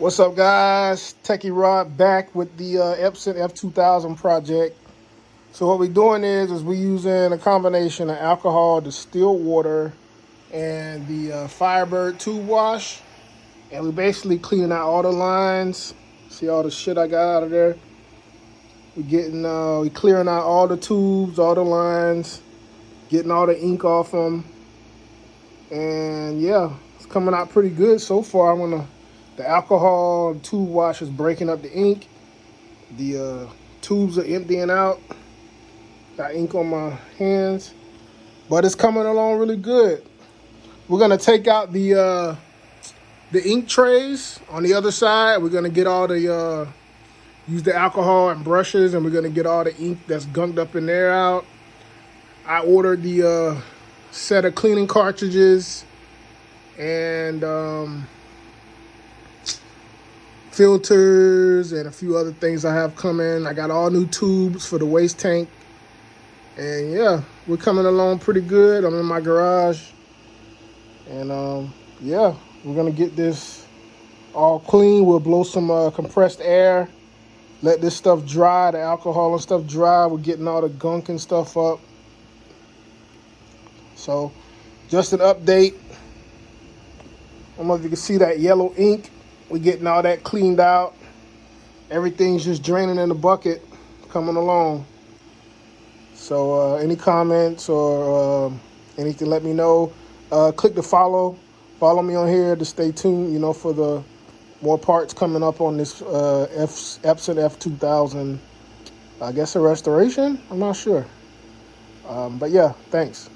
What's up, guys? Techie Rod back with the Epson F2000 project. So what we're doing is we're using a combination of alcohol, distilled water, and the Firebird tube wash. And we basically cleaning out all the lines. See all the shit I got out of there? We clearing out all the tubes, all the lines, getting all the ink off them. And yeah, it's coming out pretty good so far. The alcohol tube wash is breaking up the ink. The tubes are emptying out. Got ink on my hands, but it's coming along really good. We're gonna take out the ink trays on the other side. We're gonna get all the use the alcohol and brushes, and we're gonna get all the ink that's gunked up in there out. I ordered the set of cleaning cartridges and filters and a few other things I have coming. I got all new tubes for the waste tank. And yeah, we're coming along pretty good. I'm in my garage. And yeah, we're gonna get this all clean. We'll blow some compressed air. Let this stuff dry, the alcohol and stuff dry. We're getting all the gunk and stuff up. So just an update. I don't know if you can see that yellow ink. We're getting all that cleaned out. Everything's just draining in the bucket, coming along. So any comments or anything, let me know. Click the follow. Follow me on here to stay tuned, for the more parts coming up on this Epson F2000. I guess a restoration? I'm not sure. But yeah, thanks.